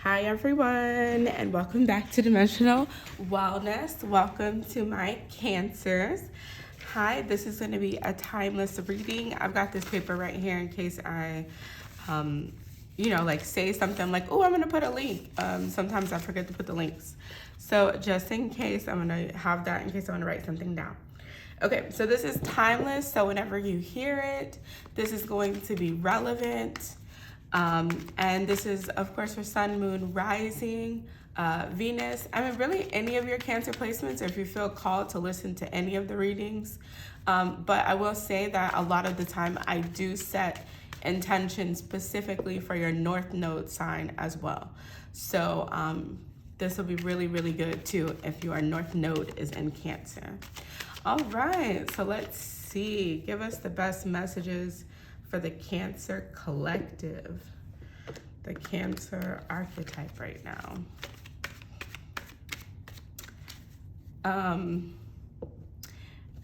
Hi everyone, and welcome back to Dimensional Wellness. Welcome to my Cancers. Hi, this is going to be a timeless reading. I've got this paper right here in case I, say something like, oh, I'm going to put a link. Sometimes I forget to put the links. So just in case, I'm going to have that in case I want to write something down. Okay, so this is timeless. So whenever you hear it, this is going to be relevant. And this is, of course, for Sun, Moon, Rising, Venus. I mean, really any of your Cancer placements, if you feel called to listen to any of the readings. But I will say that a lot of the time I do set intentions specifically for your North Node sign as well. So this will be really, really good too if your North Node is in Cancer. All right, so let's see. Give us the best messages for the Cancer collective, the Cancer archetype right now.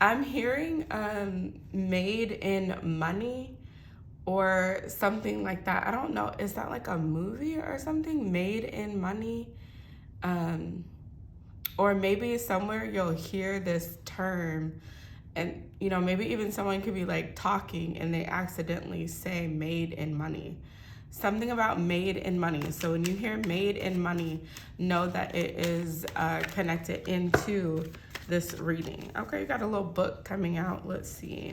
I'm hearing made in money or something like that. I don't know. Is that like a movie or something? Made in money? Or maybe somewhere you'll hear this term and, you know, maybe even someone could be like talking and they accidentally say made in money. Something about made in money. So when you hear made in money, know that it is connected into this reading. Okay, you got a little book coming out. Let's see.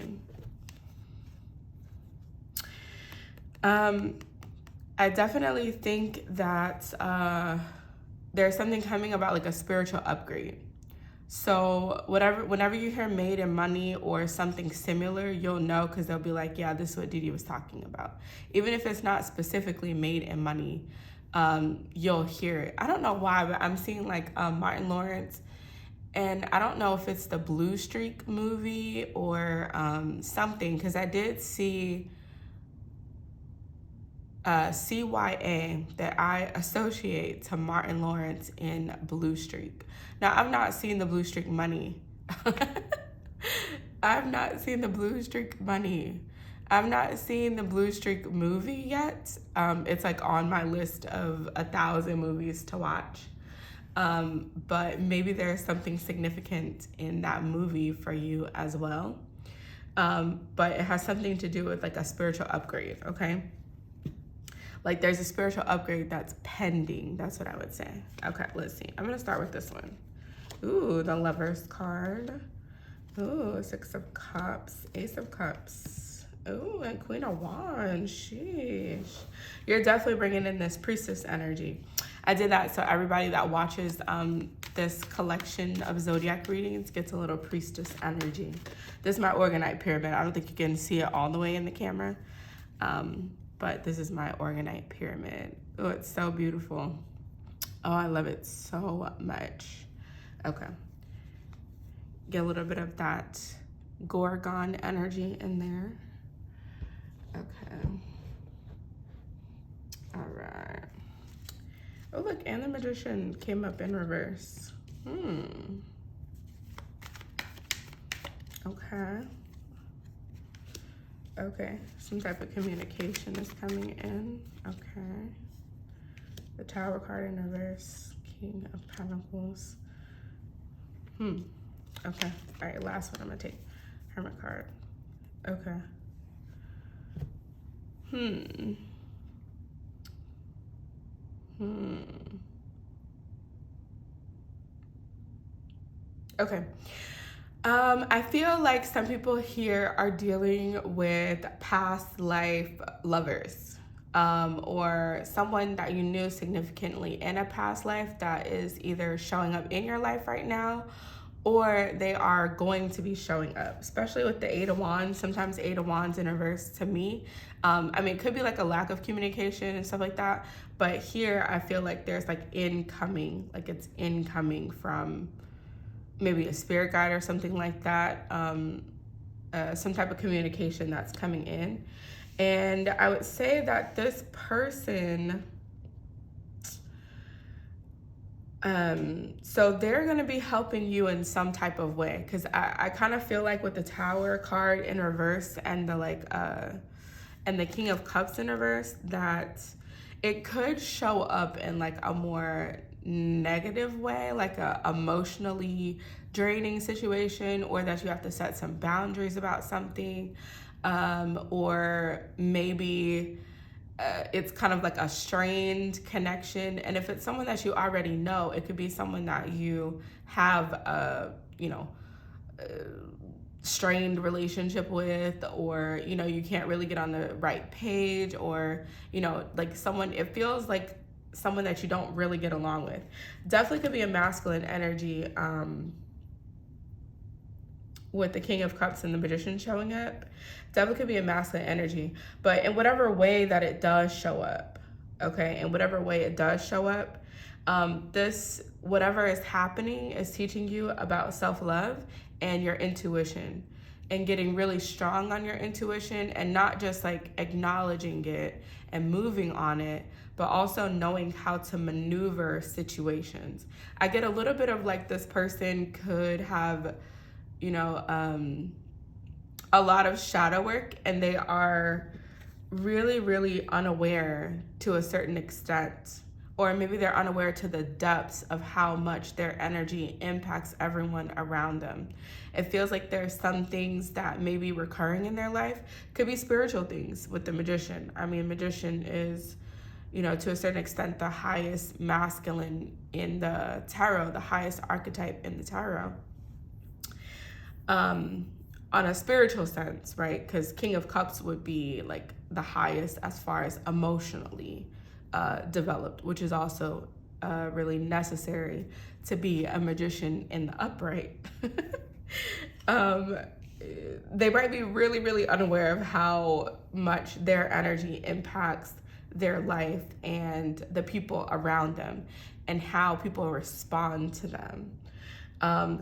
I definitely think that there's something coming about like a spiritual upgrade. So whenever you hear made in money or something similar, you'll know because they'll be like, yeah, this is what DeeDee was talking about. Even if it's not specifically made in money, you'll hear it. I don't know why, but I'm seeing like Martin Lawrence, and I don't know if it's the Blue Streak movie or something, because I did see CYA that I associate to Martin Lawrence in Blue Streak. Now, I've not seen the Blue Streak money. I've not seen the Blue Streak money. I've not seen the Blue Streak movie yet. It's like on my list of 1,000 movies to watch. But maybe there's something significant in that movie for you as well. But it has something to do with like a spiritual upgrade, okay? Like there's a spiritual upgrade that's pending. That's what I would say. Okay, let's see. I'm gonna start with this one. Ooh, the Lover's card. Ooh, Six of Cups, Ace of Cups. Ooh, and Queen of Wands. Sheesh. You're definitely bringing in this Priestess energy. I did that so everybody that watches this collection of zodiac readings gets a little Priestess energy. This is my Organite pyramid. I don't think you can see it all the way in the camera. But this is my Organite pyramid. Oh, it's so beautiful. Oh, I love it so much. Okay. Get a little bit of that Gorgon energy in there. Okay. All right. Oh, look, and the Magician came up in reverse. Okay. Okay, some type of communication is coming in. Okay. The Tower card in reverse, King of Pentacles. Okay, all right, last one I'm gonna take. Hermit card. Okay. Okay. I feel like some people here are dealing with past life lovers, or someone that you knew significantly in a past life that is either showing up in your life right now, or they are going to be showing up, especially with the Eight of Wands. Sometimes Eight of Wands in reverse to me. I mean, it could be like a lack of communication and stuff like that, but here I feel like there's like incoming, like it's incoming from maybe a spirit guide or something like that, some type of communication that's coming in. And I would say that this person, so they're going to be helping you in some type of way, because I kind of feel like with the Tower card in reverse and the and the King of Cups in reverse, that It could show up in like a more negative way, like a emotionally draining situation, or that you have to set some boundaries about something, or maybe it's kind of like a strained connection. And if it's someone that you already know, it could be someone that you have a strained relationship with, or you can't really get on the right page, or like someone, it feels like someone that you don't really get along with. Definitely could be a masculine energy, with the King of Cups and the Magician showing up. Definitely could be a masculine energy, but in whatever way that it does show up, okay, in whatever way it does show up, this, whatever is happening, is teaching you about self-love and your intuition, and getting really strong on your intuition, and not just like acknowledging it and moving on it, but also knowing how to maneuver situations. I get a little bit of like, this person could have, a lot of shadow work, and they are really, really unaware to a certain extent, or maybe they're unaware to the depths of how much their energy impacts everyone around them. It feels like there's some things that may be recurring in their life. Could be spiritual things with the Magician. I mean, Magician is, to a certain extent, the highest masculine in the tarot, the highest archetype in the tarot. On a spiritual sense, right? Because King of Cups would be like the highest as far as emotionally developed, which is also really necessary to be a magician in the upright. They might be really, really unaware of how much their energy impacts their life and the people around them, and how people respond to them.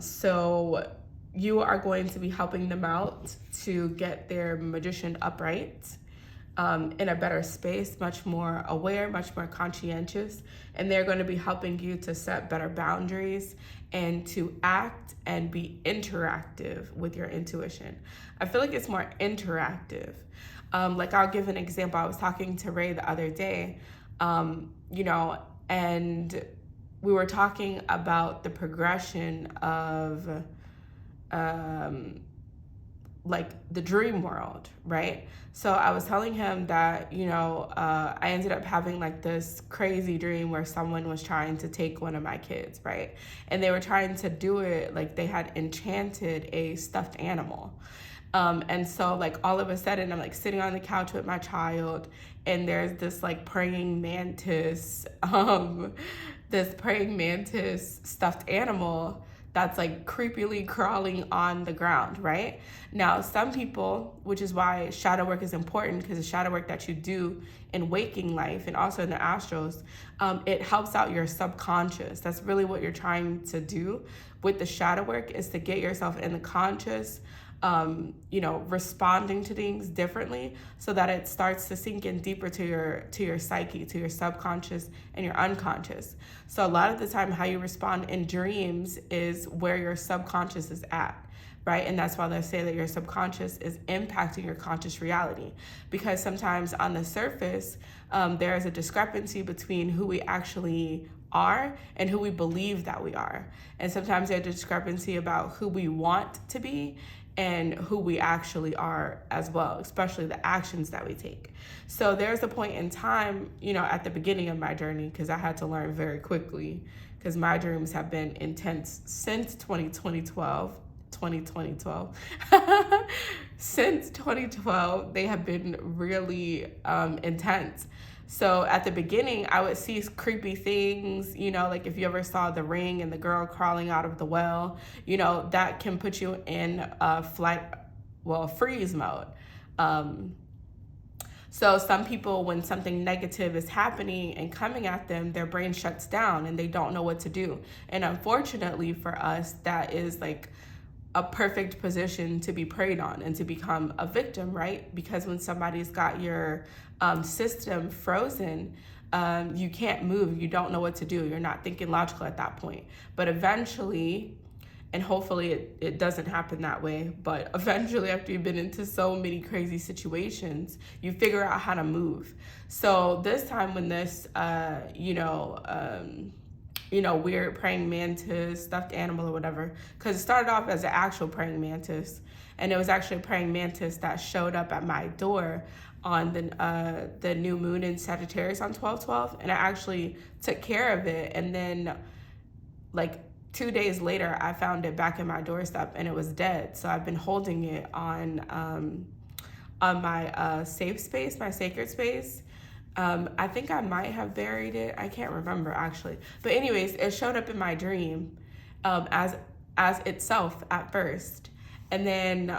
So you are going to be helping them out to get their magician upright, in a better space, much more aware, much more conscientious, and they're going to be helping you to set better boundaries and to act and be interactive with your intuition. I feel like it's more interactive. Like, I'll give an example. I was talking to Ray the other day, and we were talking about the progression of like the dream world, right? So I was telling him that, I ended up having like this crazy dream where someone was trying to take one of my kids, right? And they were trying to do it like they had enchanted a stuffed animal. And so like all of a sudden I'm like sitting on the couch with my child, and there's this like praying mantis stuffed animal that's like creepily crawling on the ground, right? Now, some people, which is why shadow work is important, because the shadow work that you do in waking life and also in the astrals, it helps out your subconscious. That's really what you're trying to do with the shadow work, is to get yourself in the conscious, responding to things differently, so that it starts to sink in deeper to your psyche, to your subconscious and your unconscious. So a lot of the time, how you respond in dreams is where your subconscious is at, right? And that's why they say that your subconscious is impacting your conscious reality, because sometimes on the surface, there is a discrepancy between who we actually are and who we believe that we are. And sometimes there's a discrepancy about who we want to be and who we actually are as well, especially the actions that we take. So there's a point in time, at the beginning of my journey, because I had to learn very quickly, because my dreams have been intense since 2012. Since 2012, they have been really intense. So at the beginning, I would see creepy things, like if you ever saw The Ring and the girl crawling out of the well, that can put you in a freeze mode. So some people, when something negative is happening and coming at them, their brain shuts down and they don't know what to do. And unfortunately for us, that is like a perfect position to be preyed on and to become a victim, right? Because when somebody's got your system frozen, you can't move, you don't know what to do, you're not thinking logical at that point. But eventually, And hopefully it doesn't happen that way. But eventually, after you've been into so many crazy situations, you figure out how to move. So this time when this, weird praying mantis, stuffed animal or whatever, because it started off as an actual praying mantis, and it was actually a praying mantis that showed up at my door on the new moon in Sagittarius on 12/12, and I actually took care of it, and then like 2 days later I found it back in my doorstep and it was dead. So I've been holding it on my safe space, my sacred space. I think I might have buried it. I can't remember actually. But anyways, it showed up in my dream as itself at first. And then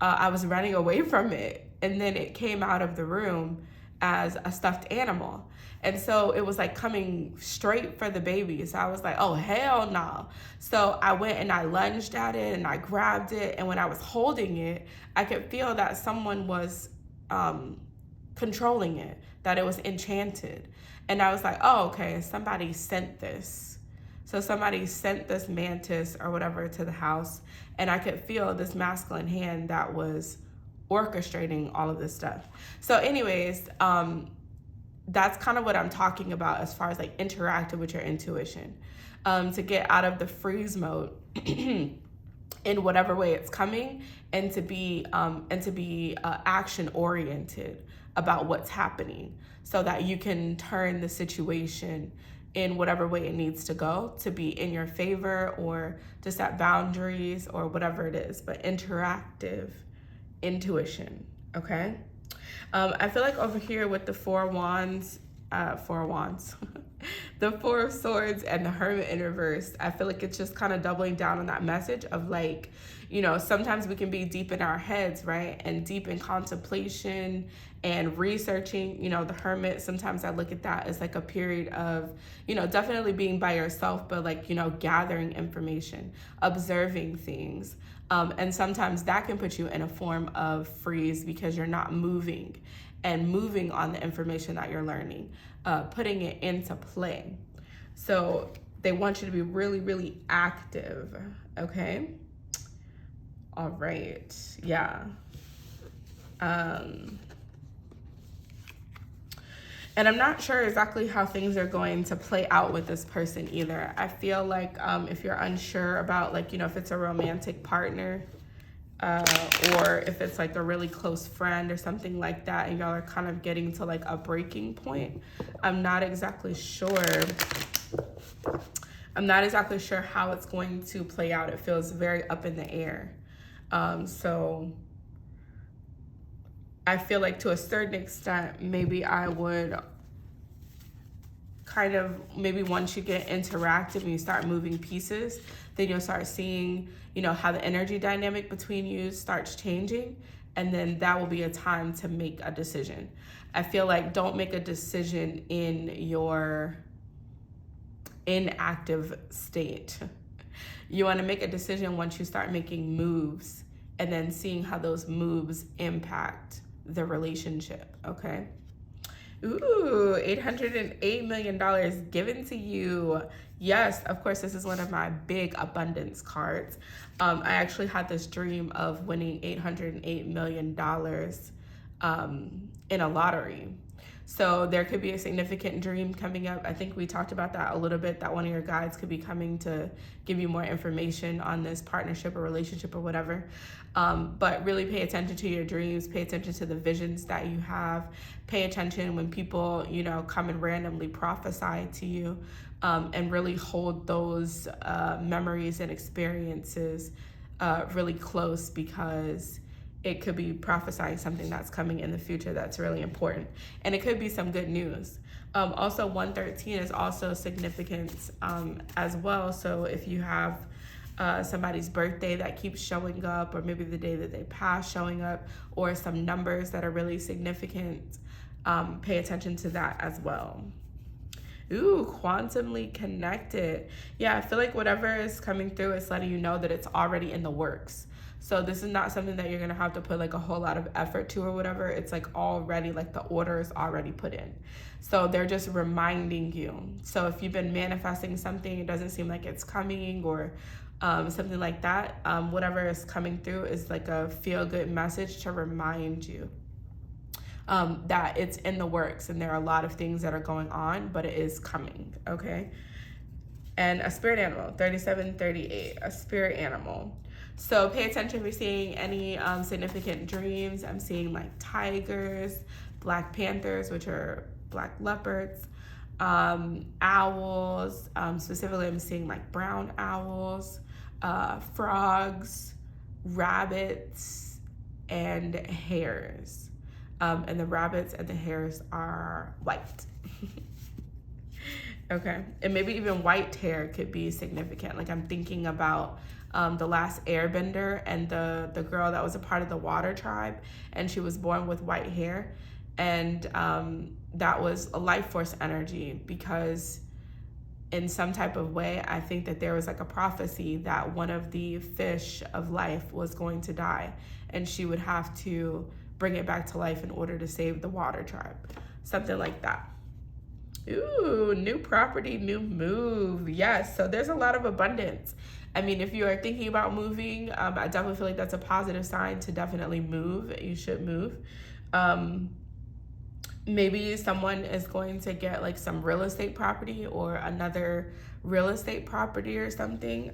I was running away from it. And then it came out of the room as a stuffed animal. And so it was like coming straight for the baby. So I was like, oh, hell no. So I went and I lunged at it and I grabbed it. And when I was holding it, I could feel that someone was controlling it, that it was enchanted. And I was like, oh, okay, somebody sent this. So somebody sent this mantis or whatever to the house. And I could feel this masculine hand that was orchestrating all of this stuff. So anyways, that's kind of what I'm talking about as far as like interacting with your intuition, to get out of the freeze mode in whatever way it's coming, and to be action oriented about what's happening, so that you can turn the situation in whatever way it needs to go to be in your favor, or to set boundaries or whatever it is. But interactive intuition, okay? I feel like over here with the four wands, the Four of Swords and the Hermit in reverse, I feel like it's just kind of doubling down on that message of like, sometimes we can be deep in our heads, right? And deep in contemplation and researching. The Hermit, sometimes I look at that as like a period of, definitely being by yourself, but like, gathering information, observing things. And sometimes that can put you in a form of freeze because you're not moving on the information that you're learning, putting it into play. So they want you to be really, really active, okay? All right, yeah. And I'm not sure exactly how things are going to play out with this person either. I feel like if you're unsure about, like, if it's a romantic partner, or if it's like a really close friend or something like that, and y'all are kind of getting to like a breaking point, I'm not exactly sure how it's going to play out. It feels very up in the air. So I feel like to a certain extent, maybe I would kind of, maybe once you get interactive and you start moving pieces, then you'll start seeing, how the energy dynamic between you starts changing. And then that will be a time to make a decision. I feel like don't make a decision in your inactive state. You want to make a decision once you start making moves, and then seeing how those moves impact the relationship, okay? Ooh, $808 million given to you. Yes, of course, this is one of my big abundance cards. I actually had this dream of winning $808 million in a lottery. So there could be a significant dream coming up. I think we talked about that a little bit, that one of your guides could be coming to give you more information on this partnership or relationship or whatever. But really pay attention to your dreams, pay attention to the visions that you have, pay attention when people, come and randomly prophesy to you, and really hold those memories and experiences really close, because it could be prophesying something that's coming in the future that's really important. And it could be some good news. Also, 113 is also significant as well. So if you have somebody's birthday that keeps showing up, or maybe the day that they pass showing up, or some numbers that are really significant, pay attention to that as well. Ooh, quantumly connected. Yeah, I feel like whatever is coming through is letting you know that it's already in the works. So this is not something that you're going to have to put like a whole lot of effort to or whatever. It's like already, like the order is already put in. So they're just reminding you. So if you've been manifesting something, it doesn't seem like it's coming, or something like that. Whatever is coming through is like a feel-good message to remind you that it's in the works and there are a lot of things that are going on, but it is coming, okay? And a spirit animal, 3738, a spirit animal. So pay attention if you're seeing any significant dreams. I'm seeing like tigers, black panthers, which are black leopards, owls. Specifically, I'm seeing like brown owls, frogs, rabbits, and hares. And the rabbits and the hares are white. Okay, and maybe even white hair could be significant. Like I'm thinking about the last airbender and the girl that was a part of the water tribe, and she was born with white hair, and that was a life force energy, because in some type of way I think that there was like a prophecy that one of the fish of life was going to die, and she would have to bring it back to life in order to save the water tribe, something like that. Ooh, new property, new move. Yes, so there's a lot of abundance. I mean, if you are thinking about moving, I definitely feel like that's a positive sign to definitely move. You should move. Maybe someone is going to get like some real estate property or another real estate property or something.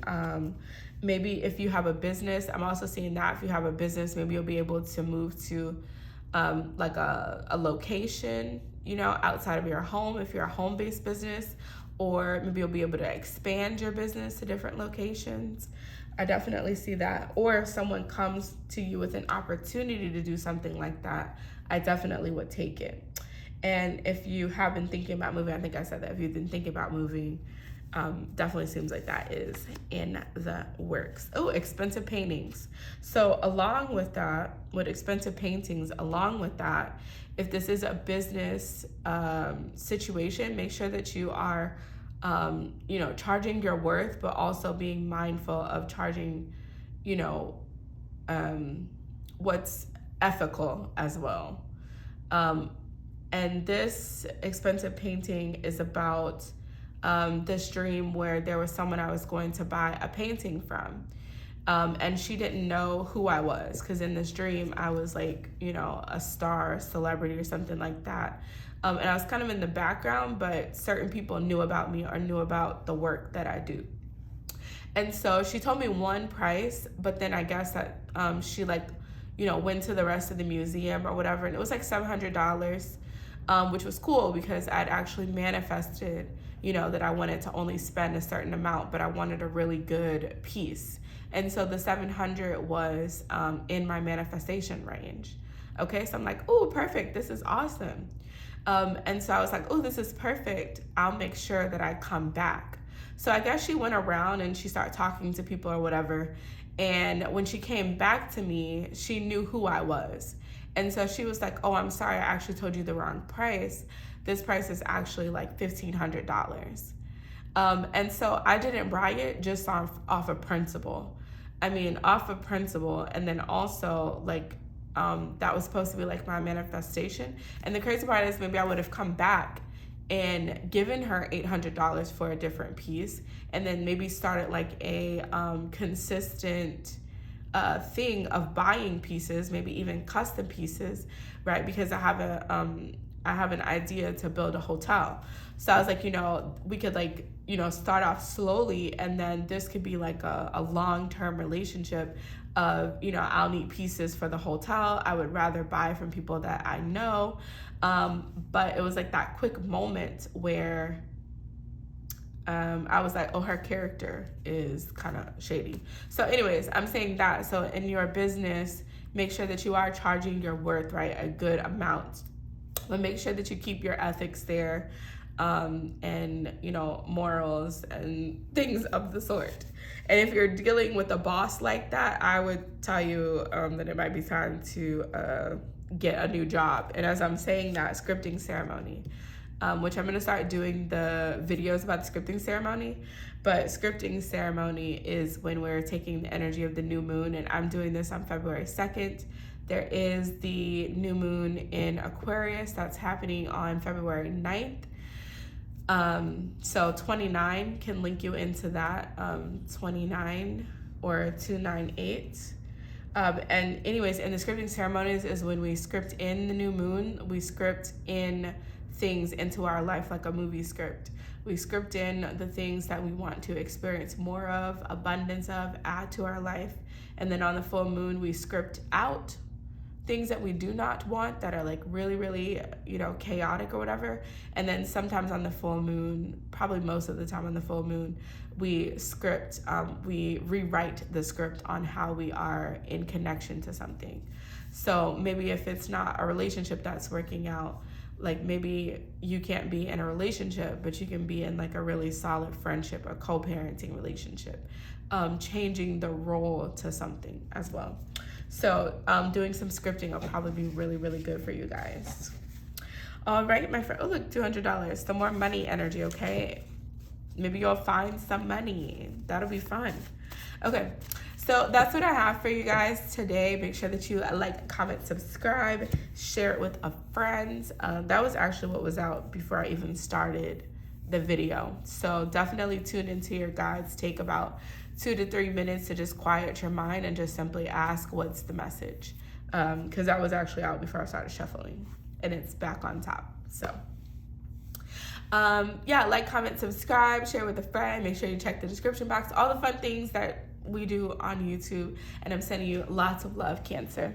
Maybe if you have a business, I'm also seeing that if you have a business, maybe you'll be able to move to like a location, you know, outside of your home if you're a home-based business, or maybe you'll be able to expand your business to different locations. I definitely see that. Or if someone comes to you with an opportunity to do something like that, I definitely would take it. And if you have been thinking about moving, I think I said that, if you've been thinking about moving, definitely seems like that is in the works. Oh, expensive paintings. So along with that, with expensive paintings, along with that, if this is a business situation, make sure that you are, you know, charging your worth, but also being mindful of charging, you know, what's ethical as well. And this expensive painting is about this dream where there was someone I was going to buy a painting from. And she didn't know who I was, because in this dream I was like, you know, a star, celebrity or something like that. And I was kind of in the background, but certain people knew about me or knew about the work that I do. And so she told me one price, but then I guess that she like, you know, went to the rest of the museum or whatever, and it was like $700, which was cool because I'd actually manifested, you know, that I wanted to only spend a certain amount, but I wanted a really good piece. And so the 700 was in my manifestation range. Okay, so I'm like, oh, perfect, this is awesome. And so I was like, oh, this is perfect. I'll make sure that I come back. So I guess she went around and she started talking to people or whatever. And when she came back to me, she knew who I was. And so she was like, oh, I'm sorry, I actually told you the wrong price. This price is actually like $1,500. And so I didn't buy it just off of principle. I mean, off of principle. And then also like, that was supposed to be like my manifestation. And the crazy part is maybe I would have come back and given her $800 for a different piece, and then maybe started like a consistent thing of buying pieces, maybe even custom pieces, right? Because I have an idea to build a hotel. So I was like, you know, we could like, you know, start off slowly, and then this could be like a long-term relationship of, you know, I'll need pieces for the hotel. I would rather buy from people that I know. But it was like that quick moment where I was like, oh, her character is kind of shady. So anyways, I'm saying that. So in your business, make sure that you are charging your worth, right? A good amount. But make sure that you keep your ethics there, and, you know, morals and things of the sort. And if you're dealing with a boss like that, I would tell you that it might be time to get a new job. And as I'm saying that, scripting ceremony, which I'm going to start doing the videos about the scripting ceremony. But scripting ceremony is when we're taking the energy of the new moon, and I'm doing this on February 2nd. There is the new moon in Aquarius that's happening on February 9th. So 29 can link you into that, 29 or 298. And anyways, in the scripting ceremonies is when we script in the new moon, we script in things into our life like a movie script. We script in the things that we want to experience more of, abundance of, add to our life. And then on the full moon, we script out things that we do not want, that are like really, really, chaotic or whatever. And then sometimes on the full moon, probably most of the time on the full moon, we rewrite the script on how we are in connection to something. So maybe if it's not a relationship that's working out, like maybe you can't be in a relationship, but you can be in like a really solid friendship or co-parenting relationship, changing the role to something as well. So doing some scripting will probably be really, really good for you guys. All right, my friend. Oh, look, $200. Some more money energy, okay? Maybe you'll find some money. That'll be fun. Okay, so that's what I have for you guys today. Make sure that you like, comment, subscribe, share it with a friend. That was actually what was out before I even started the video. So definitely tune into your guides. Take about 2 to 3 minutes to just quiet your mind and just simply ask, what's the message? Because that was actually out before I started shuffling, and it's back on top. So yeah, like, comment, subscribe, share with a friend. Make sure you check the description box, all the fun things that we do on YouTube. And I'm sending you lots of love, Cancer.